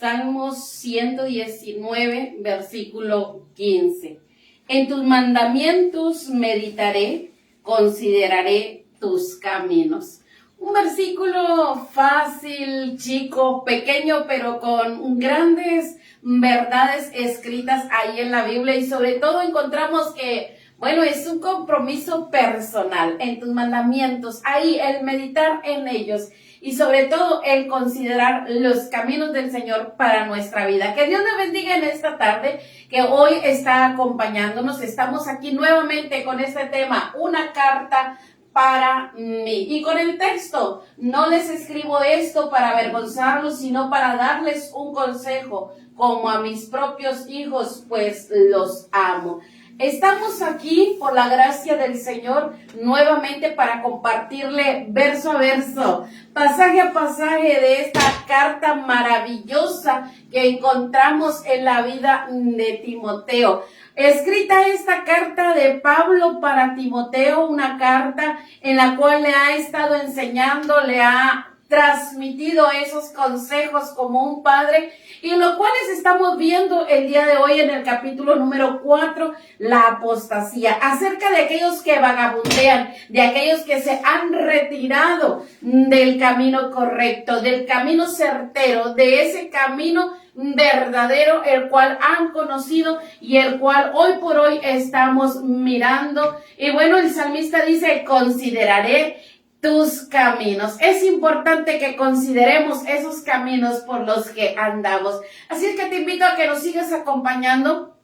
Salmos 119, versículo 15. En tus mandamientos meditaré, consideraré tus caminos. Un versículo fácil, chico, pequeño, pero con grandes verdades escritas ahí en la Biblia, y sobre todo encontramos que, bueno, es un compromiso personal en tus mandamientos, ahí el meditar en ellos y sobre todo el considerar los caminos del Señor para nuestra vida. Que Dios nos bendiga en esta tarde, que hoy está acompañándonos. Estamos aquí nuevamente con este tema, una carta para mí. Y con el texto, no les escribo esto para avergonzarlos, sino para darles un consejo, como a mis propios hijos, pues los amo. Estamos aquí por la gracia del Señor nuevamente para compartirle verso a verso, pasaje a pasaje de esta carta maravillosa que encontramos en la vida de Timoteo. Escrita esta carta de Pablo para Timoteo, una carta en la cual le ha estado enseñando, le ha transmitido esos consejos como un padre, y lo cual estamos viendo el día de hoy en el capítulo número 4, la apostasía, acerca de aquellos que vagabundean, de aquellos que se han retirado del camino correcto, del camino certero, de ese camino verdadero, el cual han conocido y el cual hoy por hoy estamos mirando. Y bueno, el salmista dice, consideraré tus caminos. Es importante que consideremos esos caminos por los que andamos. Así es que te invito a que nos sigas acompañando.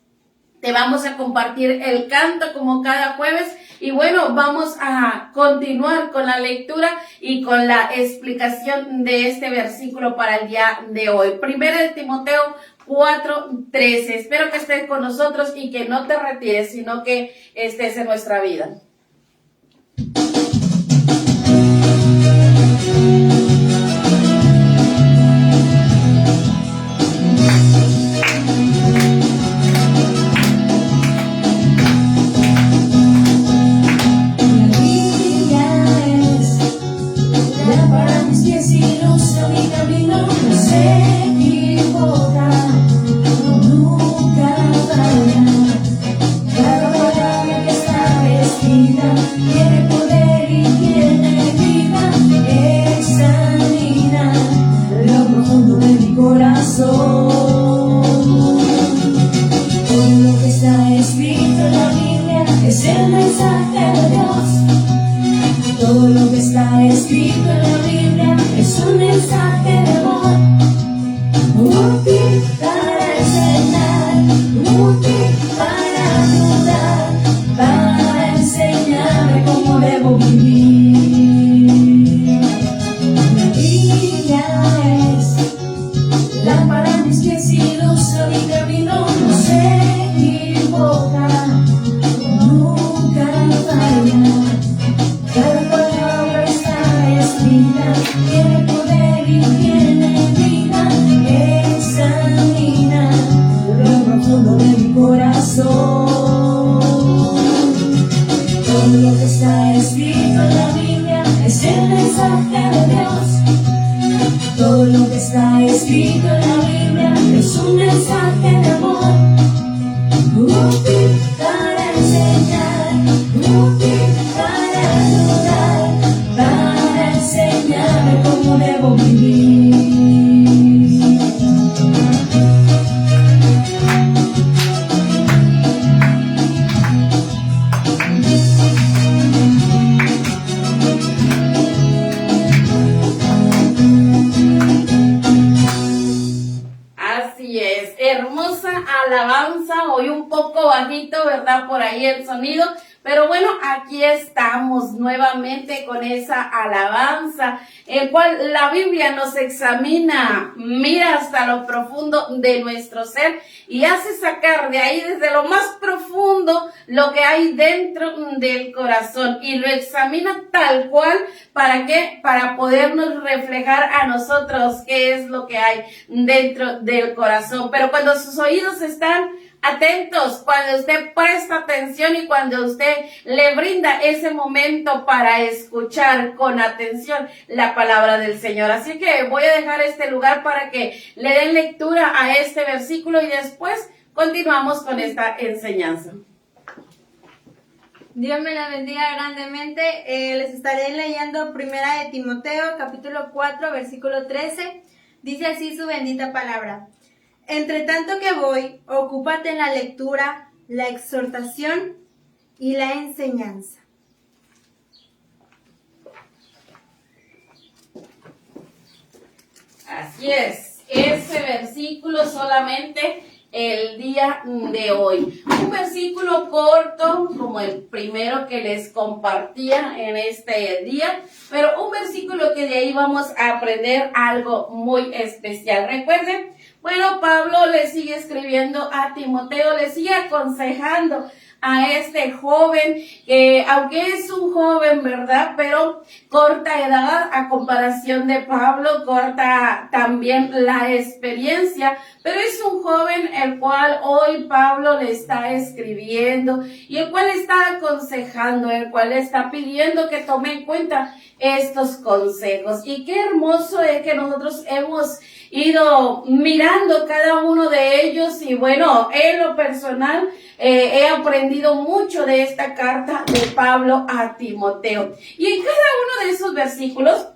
Te vamos a compartir el canto como cada jueves. Y bueno, vamos a continuar con la lectura y con la explicación de este versículo para el día de hoy. Primero de Timoteo 4:13. Espero que estés con nosotros y que no te retires, sino que estés en nuestra vida. Por ahí el sonido, pero bueno, aquí estamos nuevamente con esa alabanza, el cual la Biblia nos examina, mira hasta lo profundo de nuestro ser y hace sacar de ahí desde lo más profundo lo que hay dentro del corazón y lo examina tal cual. ¿Para qué? Para podernos reflejar a nosotros qué es lo que hay dentro del corazón. Pero cuando sus oídos están atentos, cuando usted presta atención y cuando usted le brinda ese momento para escuchar con atención la palabra del Señor. Así que voy a dejar este lugar para que le den lectura a este versículo y después continuamos con esta enseñanza. Dios me la bendiga grandemente. Les estaré leyendo Primera de Timoteo, capítulo 4, versículo 13. Dice así su bendita palabra. Entre tanto que voy, ocúpate en la lectura, la exhortación y la enseñanza. Así es, ese versículo solamente el día de hoy. Un versículo corto, como el primero que les compartía en este día, pero un versículo que de ahí vamos a aprender algo muy especial. Recuerden, bueno, Pablo le sigue escribiendo a Timoteo, le sigue aconsejando a este joven, que aunque es un joven, ¿verdad? Pero corta edad a comparación de Pablo, corta también la experiencia, pero es un joven el cual hoy Pablo le está escribiendo y el cual está aconsejando, el cual está pidiendo que tome en cuenta estos consejos. Y qué hermoso es que nosotros hemos ido mirando cada uno de ellos y bueno, en lo personal he aprendido mucho de esta carta de Pablo a Timoteo. Y en cada uno de esos versículos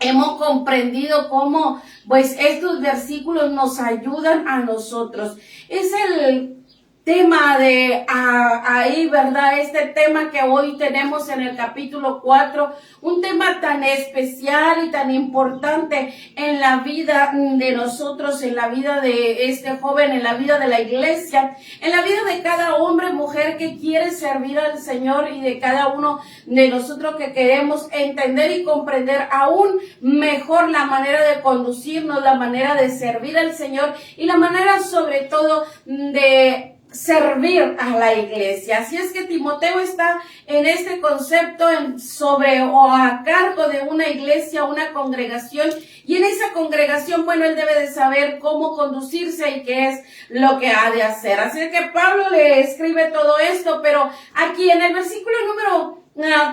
hemos comprendido cómo pues estos versículos nos ayudan a nosotros. Es el tema de ahí, ¿verdad? Este tema que hoy tenemos en el capítulo 4, un tema tan especial y tan importante en la vida de nosotros, en la vida de este joven, en la vida de la iglesia, en la vida de cada hombre, mujer que quiere servir al Señor y de cada uno de nosotros que queremos entender y comprender aún mejor la manera de conducirnos, la manera de servir al Señor y la manera sobre todo de servir a la iglesia. Así es que Timoteo está en este concepto sobre o a cargo de una iglesia, una congregación, y en esa congregación, bueno, él debe de saber cómo conducirse y qué es lo que ha de hacer. Así es que Pablo le escribe todo esto, pero aquí en el versículo número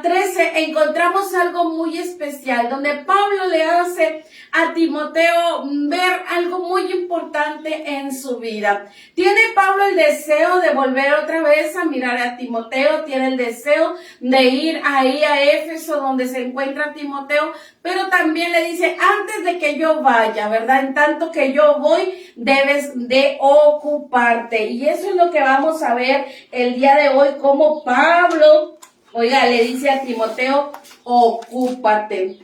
13 encontramos algo muy especial donde Pablo le hace a Timoteo ver algo muy importante en su vida. Tiene Pablo el deseo de volver otra vez a mirar a Timoteo, tiene el deseo de ir ahí a Éfeso donde se encuentra Timoteo, pero también le dice, antes de que yo vaya, ¿verdad? En tanto que yo voy, debes de ocuparte. Y eso es lo que vamos a ver el día de hoy, como Pablo, oiga, le dice a Timoteo, ocúpate.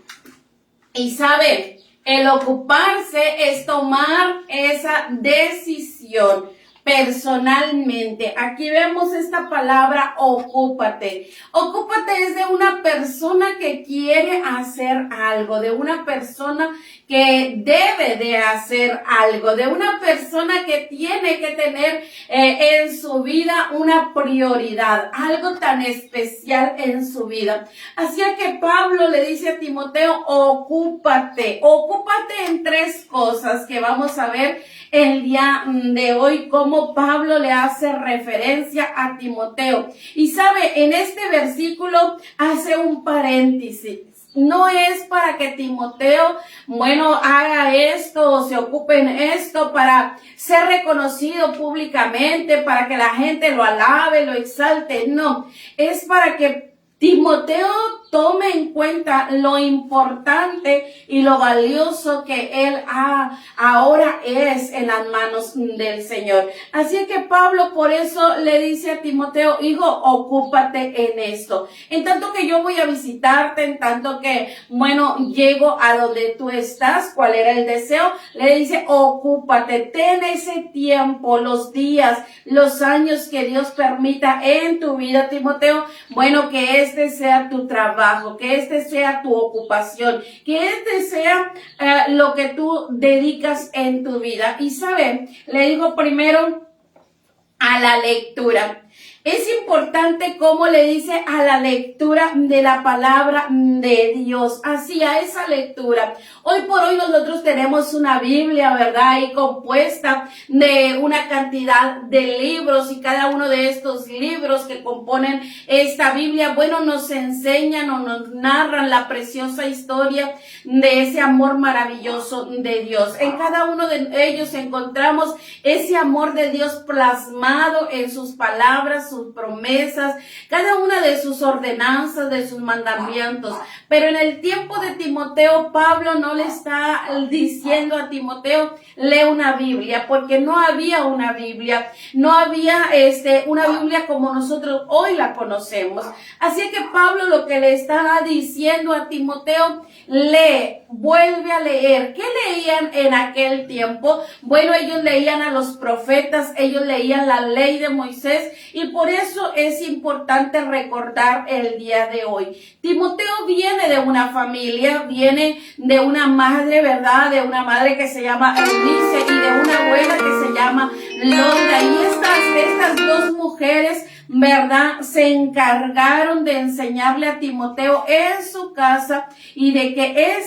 Y sabe, el ocuparse es tomar esa decisión personalmente. Aquí vemos esta palabra, ocúpate. Ocúpate es de una persona que quiere hacer algo, de una persona que debe de hacer algo, de una persona que tiene que tener en su vida una prioridad, algo tan especial en su vida. Así que Pablo le dice a Timoteo, ocúpate en tres cosas que vamos a ver el día de hoy, cómo Pablo le hace referencia a Timoteo. Y sabe, en este versículo hace un paréntesis. No es para que Timoteo, bueno, haga esto o se ocupe en esto para ser reconocido públicamente, para que la gente lo alabe, lo exalte. No, es para que Timoteo tome en cuenta lo importante y lo valioso que él ahora es en las manos del Señor. Así que Pablo por eso le dice a Timoteo, hijo, ocúpate en esto. En tanto que yo voy a visitarte, en tanto que, bueno, llego a donde tú estás, ¿cuál era el deseo? Le dice, ocúpate, ten ese tiempo, los días, los años que Dios permita en tu vida, Timoteo. Bueno, que este sea tu trabajo, que este sea tu ocupación, que este sea lo que tú dedicas en tu vida. Y saben, le digo primero a la lectura. Es importante cómo le dice a la lectura de la palabra de Dios, así a esa lectura. Hoy por hoy nosotros tenemos una Biblia, ¿verdad? Y compuesta de una cantidad de libros, y cada uno de estos libros que componen esta Biblia, bueno, nos enseñan o nos narran la preciosa historia de ese amor maravilloso de Dios. En cada uno de ellos encontramos ese amor de Dios plasmado en sus palabras, sus promesas, cada una de sus ordenanzas, de sus mandamientos. Pero en el tiempo de Timoteo, Pablo no le está diciendo a Timoteo, lee una Biblia, porque no había una Biblia, no había una Biblia como nosotros hoy la conocemos. Así que Pablo lo que le está diciendo a Timoteo, lee, vuelve a leer. ¿Qué leían en aquel tiempo? Bueno, ellos leían a los profetas, ellos leían la ley de Moisés, y por eso es importante recordar el día de hoy. Timoteo viene de una familia, viene de una madre, ¿verdad? De una madre que se llama Eunice y de una abuela que se llama Loida. Y estas dos mujeres, ¿verdad?, se encargaron de enseñarle a Timoteo en su casa, y de que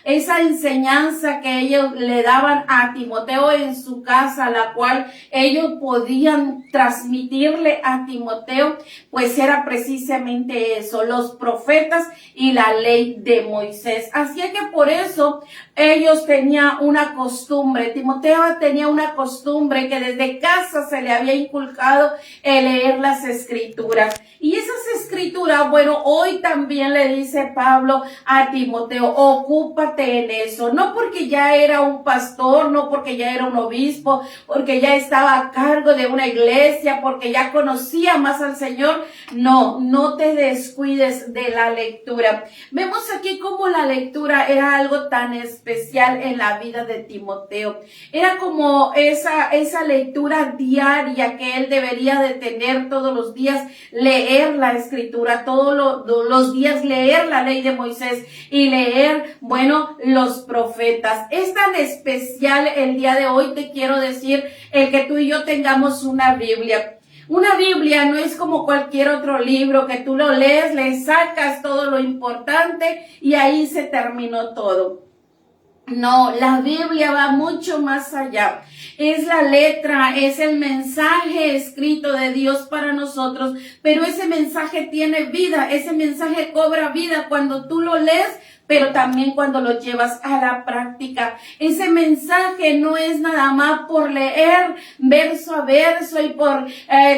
esa enseñanza que ellos le daban a Timoteo en su casa, la cual ellos podían transmitirle a Timoteo, pues era precisamente eso, los profetas y la ley de Moisés. Así que por eso ellos tenían una costumbre, Timoteo tenía una costumbre que desde casa se le había inculcado el leer las escrituras. Y esas escrituras, bueno, hoy también le dice Pablo a Timoteo, ocúpate en eso. No porque ya era un pastor, no porque ya era un obispo, porque ya estaba a cargo de una iglesia, porque ya conocía más al Señor. No, no te descuides de la lectura. Vemos aquí cómo la lectura era algo tan especial en la vida de Timoteo. Era como esa lectura diaria que él debería de tener todos los días, leer la escritura, todos los días leer la ley de Moisés y leer, bueno, los profetas. Es tan especial el día de hoy, te quiero decir, el que tú y yo tengamos una Biblia. Una Biblia no es como cualquier otro libro que tú lo lees, le sacas todo lo importante y ahí se terminó todo. No, la Biblia va mucho más allá. Es la letra, es el mensaje escrito de Dios para nosotros, pero ese mensaje tiene vida, ese mensaje cobra vida cuando tú lo lees, pero también cuando lo llevas a la práctica. Ese mensaje no es nada más por leer verso a verso y por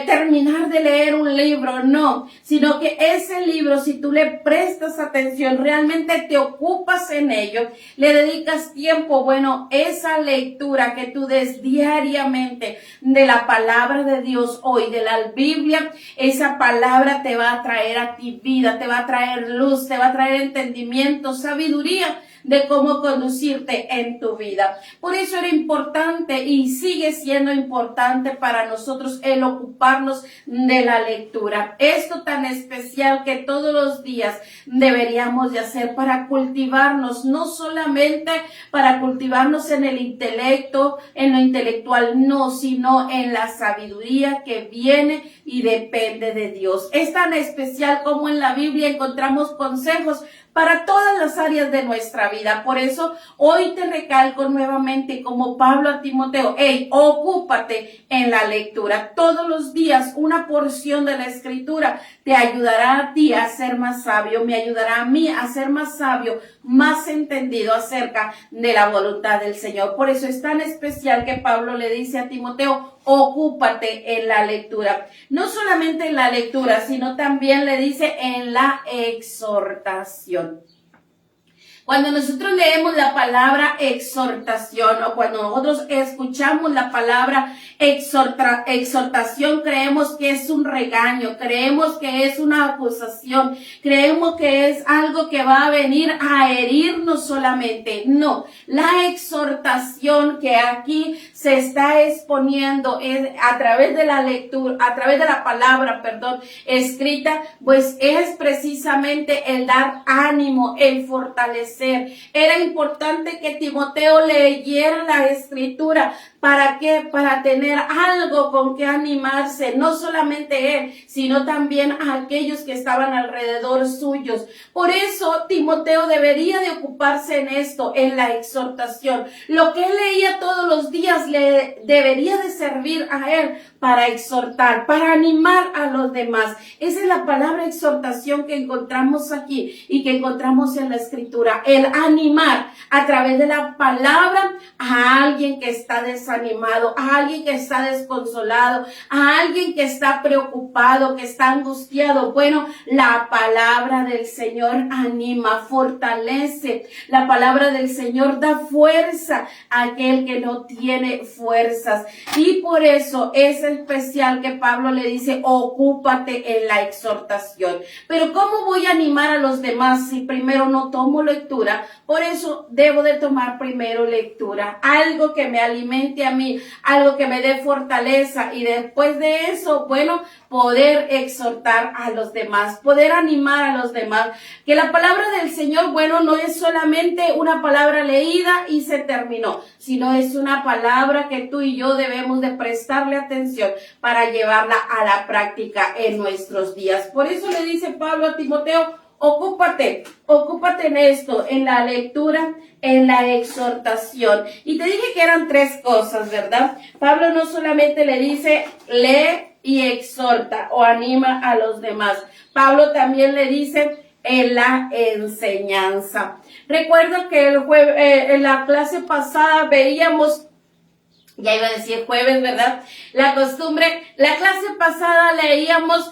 terminar de leer un libro, no, sino que ese libro, si tú le prestas atención, realmente te ocupas en ello, le dedicas tiempo, bueno, esa lectura que tú des diariamente de la palabra de Dios hoy, de la Biblia, esa palabra te va a traer a ti vida, te va a traer luz, te va a traer entendimiento, sabiduría de cómo conducirte en tu vida. Por eso era importante y sigue siendo importante para nosotros el ocuparnos de la lectura. Esto tan especial que todos los días deberíamos de hacer para cultivarnos, no solamente para cultivarnos en el intelecto, en lo intelectual, no, sino en la sabiduría que viene y depende de Dios. Es tan especial como en la Biblia encontramos consejos para todas las áreas de nuestra vida. Por eso hoy te recalco nuevamente como Pablo a Timoteo, ocúpate en la lectura. Todos los días una porción de la escritura te ayudará a ti a ser más sabio, me ayudará a mí a ser más sabio, más entendido acerca de la voluntad del Señor. Por eso es tan especial que Pablo le dice a Timoteo, ocúpate en la lectura. No solamente en la lectura, sino también le dice en la exhortación. Cuando nosotros leemos la palabra exhortación o cuando nosotros escuchamos la palabra exhortación, creemos que es un regaño, creemos que es una acusación, creemos que es algo que va a venir a herirnos solamente. No, la exhortación que aquí se está exponiendo es a través de la lectura, a través de la palabra, escrita, pues es precisamente el dar ánimo, el fortalecer. Era importante que Timoteo leyera la escritura ¿Para qué? Para tener algo con que animarse, no solamente él, sino también a aquellos que estaban alrededor suyos. Por eso Timoteo debería de ocuparse en esto, en la exhortación. Lo que él leía todos los días le debería de servir a él para exhortar, para animar a los demás. Esa es la palabra exhortación que encontramos aquí y que encontramos en la Escritura. El animar a través de la palabra a alguien que está desanimado, a alguien que está desconsolado, a alguien que está preocupado, que está angustiado. Bueno, la palabra del Señor anima, fortalece. La palabra del Señor da fuerza a aquel que no tiene fuerzas. Y por eso es especial que Pablo le dice, ocúpate en la exhortación. Pero ¿cómo voy a animar a los demás si primero no tomo lectura? Por eso debo de tomar primero lectura, algo que me alimente a mí, algo que me dé fortaleza, y después de eso, bueno, poder exhortar a los demás, poder animar a los demás. Que la palabra del Señor, bueno, no es solamente una palabra leída y se terminó, sino es una palabra que tú y yo debemos de prestarle atención para llevarla a la práctica en nuestros días. Por eso le dice Pablo a Timoteo, ocúpate en esto, en la lectura, en la exhortación. Y te dije que eran 3 cosas, ¿verdad? Pablo no solamente le dice, lee y exhorta o anima a los demás. Pablo también le dice, en la enseñanza. Recuerdo que en la clase pasada veíamos, ya iba a decir jueves, ¿verdad? La clase pasada leíamos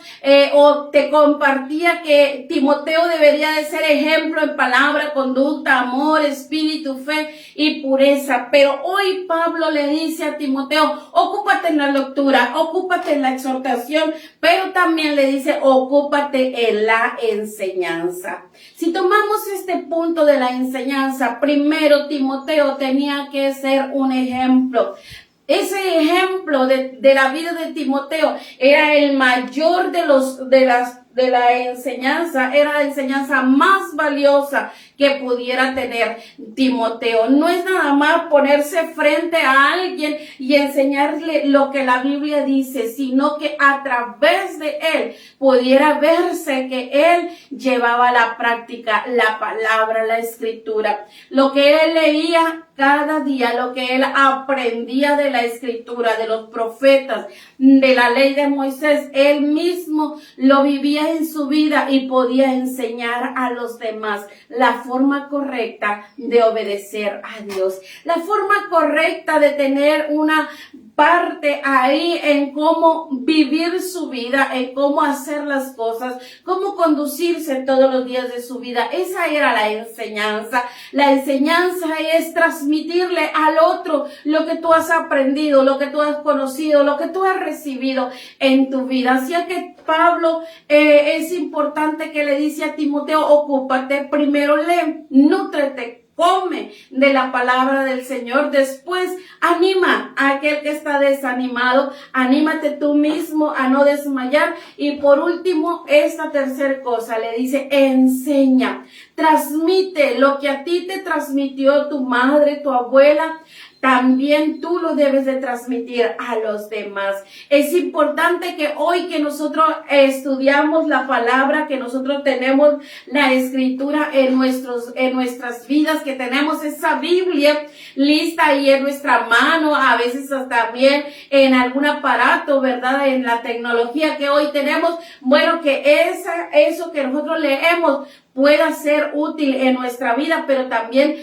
o te compartía que Timoteo debería de ser ejemplo en palabra, conducta, amor, espíritu, fe y pureza. Pero hoy Pablo le dice a Timoteo, ocúpate en la lectura, ocúpate en la exhortación, pero también le dice, ocúpate en la enseñanza. Si tomamos este punto de la enseñanza, primero Timoteo tenía que ser un ejemplo. Ese ejemplo de la vida de Timoteo era el mayor de la enseñanza, era la enseñanza más valiosa que pudiera tener Timoteo. No es nada más ponerse frente a alguien y enseñarle lo que la Biblia dice, sino que a través de él pudiera verse que él llevaba a la práctica la palabra, la escritura. Lo que él leía cada día, lo que él aprendía de la escritura, de los profetas, de la ley de Moisés, él mismo lo vivía en su vida y podía enseñar a los demás la forma correcta de obedecer a Dios, la forma correcta de tener una parte ahí en cómo vivir su vida, en cómo hacer las cosas, cómo conducirse todos los días de su vida. Esa era la enseñanza. La enseñanza es transmitirle al otro lo que tú has aprendido, lo que tú has conocido, lo que tú has recibido en tu vida. Así que Pablo es importante que le dice a Timoteo, ocúpate, primero lee, nútrete, come de la palabra del Señor. Después anima a aquel que está desanimado, anímate tú mismo a no desmayar. Y por último, esta tercera cosa, le dice, enseña, transmite lo que a ti te transmitió tu madre, tu abuela. También tú lo debes de transmitir a los demás. Es importante que hoy que nosotros estudiamos la palabra, que nosotros tenemos la escritura en nuestras vidas, que tenemos esa Biblia lista ahí en nuestra mano, a veces hasta también en algún aparato, ¿verdad? En la tecnología que hoy tenemos. Bueno, que eso que nosotros leemos pueda ser útil en nuestra vida, pero también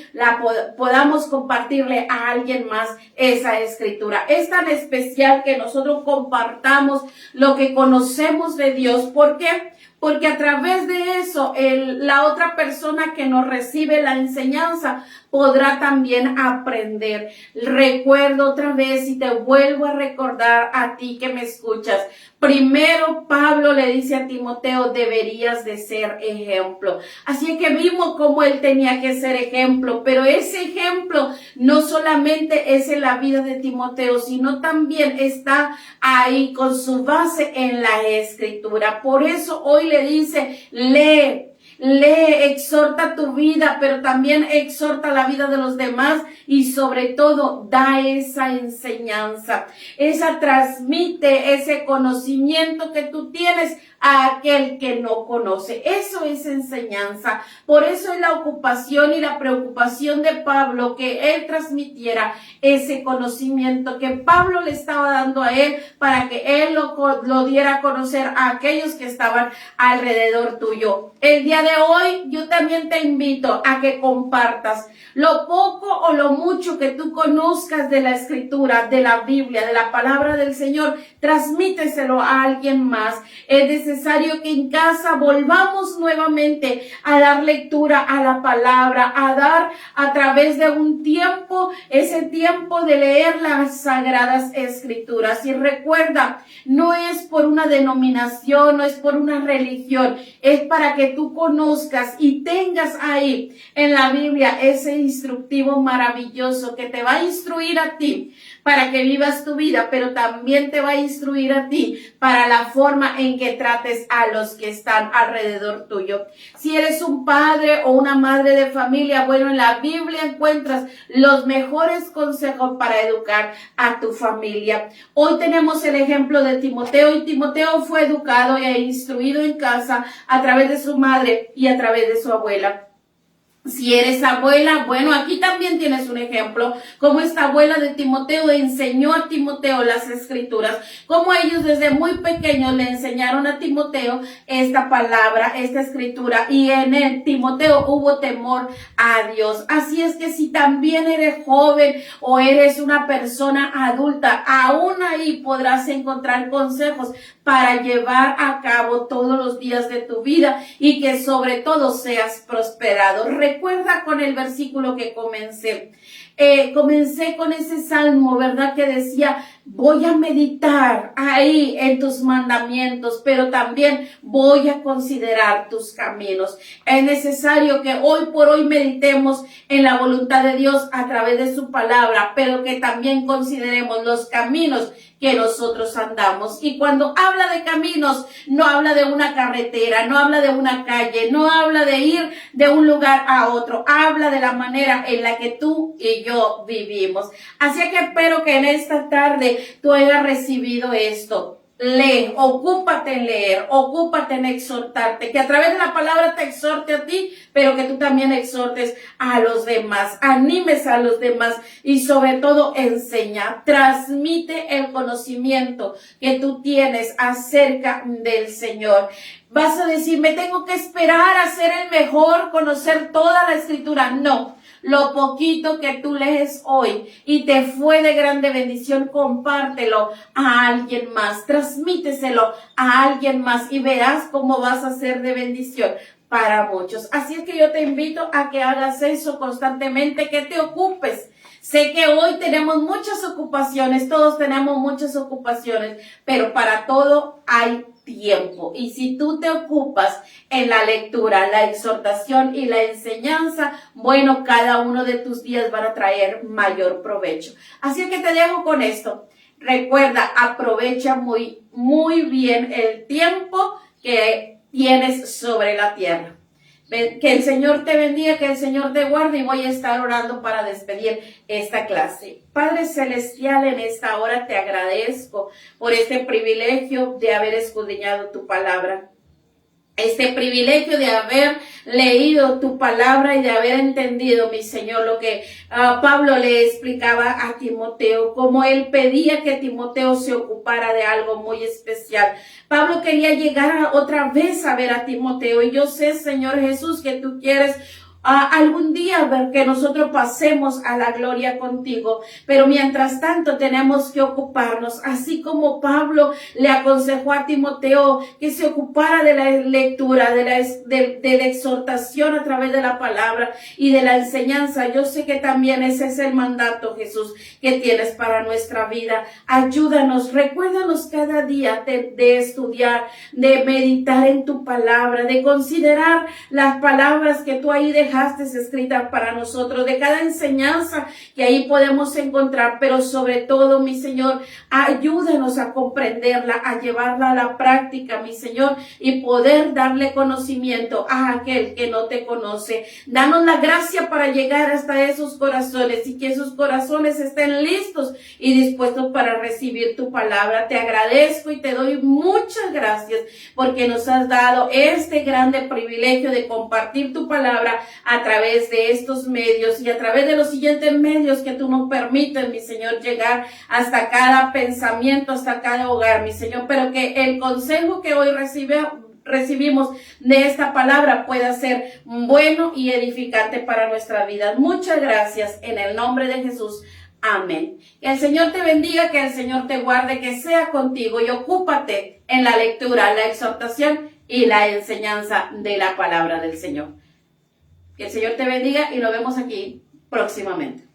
podamos compartirle a alguien más esa escritura. Es tan especial que nosotros compartamos lo que conocemos de Dios. ¿Por qué? Porque a través de eso, la otra persona que nos recibe la enseñanza podrá también aprender. Recuerdo otra vez y te vuelvo a recordar a ti que me escuchas. Primero, Pablo le dice a Timoteo, deberías de ser ejemplo. Así que vimos cómo él tenía que ser ejemplo, pero ese ejemplo no solamente es en la vida de Timoteo, sino también está ahí con su base en la escritura. Por eso hoy le dice, lee. lee, exhorta tu vida, pero también exhorta la vida de los demás y sobre todo da esa enseñanza, transmite ese conocimiento que tú tienes a aquel que no conoce. Eso es enseñanza. Por eso es la ocupación y la preocupación de Pablo que él transmitiera ese conocimiento que Pablo le estaba dando a él para que él lo diera a conocer a aquellos que estaban alrededor tuyo. El día de hoy yo también te invito a que compartas lo poco o lo mucho que tú conozcas de la Escritura, de la Biblia, de la palabra del Señor. Transmíteselo a alguien más. Es necesario que en casa volvamos nuevamente a dar lectura a la palabra, a dar a través de un tiempo, ese tiempo de leer las sagradas Escrituras. Y recuerda, no es por una denominación, no es por una religión, es para que tú conozcas y tengas ahí en la Biblia ese instructivo maravilloso que te va a instruir a ti para que vivas tu vida, pero también te va a instruir a ti para la forma en que trates a los que están alrededor tuyo. Si eres un padre o una madre de familia, bueno, en la Biblia encuentras los mejores consejos para educar a tu familia. Hoy tenemos el ejemplo de Timoteo, y Timoteo fue educado e instruido en casa a través de su madre y a través de su abuela. Si eres abuela, bueno, aquí también tienes un ejemplo, como esta abuela de Timoteo enseñó a Timoteo las Escrituras, como ellos desde muy pequeños le enseñaron a Timoteo esta palabra, esta Escritura, y en él, Timoteo, hubo temor a Dios. Así es que si también eres joven o eres una persona adulta, aún ahí podrás encontrar consejos para llevar a cabo todos los días de tu vida y que sobre todo seas prosperado. Recuerda con el versículo que comencé con ese salmo, ¿verdad? Que decía, voy a meditar ahí en tus mandamientos, pero también voy a considerar tus caminos. Es necesario que hoy por hoy meditemos en la voluntad de Dios a través de su palabra, pero que también consideremos los caminos que nosotros andamos. Y cuando habla de caminos, no habla de una carretera, no habla de una calle, no habla de ir de un lugar a otro, habla de la manera en la que tú y yo vivimos. Así que espero que en esta tarde tú hayas recibido esto. Lee, ocúpate en leer, ocúpate en exhortarte, que a través de la palabra te exhorte a ti, pero que tú también exhortes a los demás, animes a los demás y sobre todo enseña, transmite el conocimiento que tú tienes acerca del Señor. Vas a decir, me tengo que esperar a ser el mejor, conocer toda la Escritura. No. Lo poquito que tú lees hoy y te fue de grande bendición, compártelo a alguien más, transmíteselo a alguien más y verás cómo vas a ser de bendición para muchos. Así es que yo te invito a que hagas eso constantemente, que te ocupes. Sé que hoy tenemos muchas ocupaciones, todos tenemos muchas ocupaciones, pero para todo hay tiempo. Y si tú te ocupas en la lectura, la exhortación y la enseñanza, bueno, cada uno de tus días van a traer mayor provecho. Así que te dejo con esto. Recuerda, aprovecha muy bien el tiempo que tienes sobre la tierra. Que el Señor te bendiga, que el Señor te guarde, y voy a estar orando para despedir esta clase. Padre Celestial, en esta hora te agradezco por este privilegio de haber escudriñado tu palabra. Este privilegio de haber leído tu palabra y de haber entendido, mi Señor, lo que Pablo le explicaba a Timoteo, como él pedía que Timoteo se ocupara de algo muy especial. Pablo quería llegar otra vez a ver a Timoteo, y yo sé, Señor Jesús, que tú quieres algún día ver que nosotros pasemos a la gloria contigo, pero mientras tanto tenemos que ocuparnos, así como Pablo le aconsejó a Timoteo que se ocupara de la lectura, de la exhortación a través de la palabra y de la enseñanza. Yo sé que también ese es el mandato, Jesús, que tienes para nuestra vida. Ayúdanos, recuérdanos cada día de estudiar, de meditar en tu palabra, de considerar las palabras que tú ahí dejas dejaste escrita para nosotros, de cada enseñanza que ahí podemos encontrar, pero sobre todo, mi Señor, ayúdenos a comprenderla, a llevarla a la práctica, mi Señor, y poder darle conocimiento a aquel que no te conoce. Danos la gracia para llegar hasta esos corazones y que esos corazones estén listos y dispuestos para recibir tu palabra. Te agradezco y te doy muchas gracias porque nos has dado este grande privilegio de compartir tu palabra a través de estos medios y a través de los siguientes medios que tú nos permites, mi Señor, llegar hasta cada pensamiento, hasta cada hogar, mi Señor, pero que el consejo que hoy recibimos de esta palabra pueda ser bueno y edificante para nuestra vida. Muchas gracias en el nombre de Jesús. Amén. Que el Señor te bendiga, que el Señor te guarde, que sea contigo y ocúpate en la lectura, la exhortación y la enseñanza de la palabra del Señor. Que el Señor te bendiga y nos vemos aquí próximamente.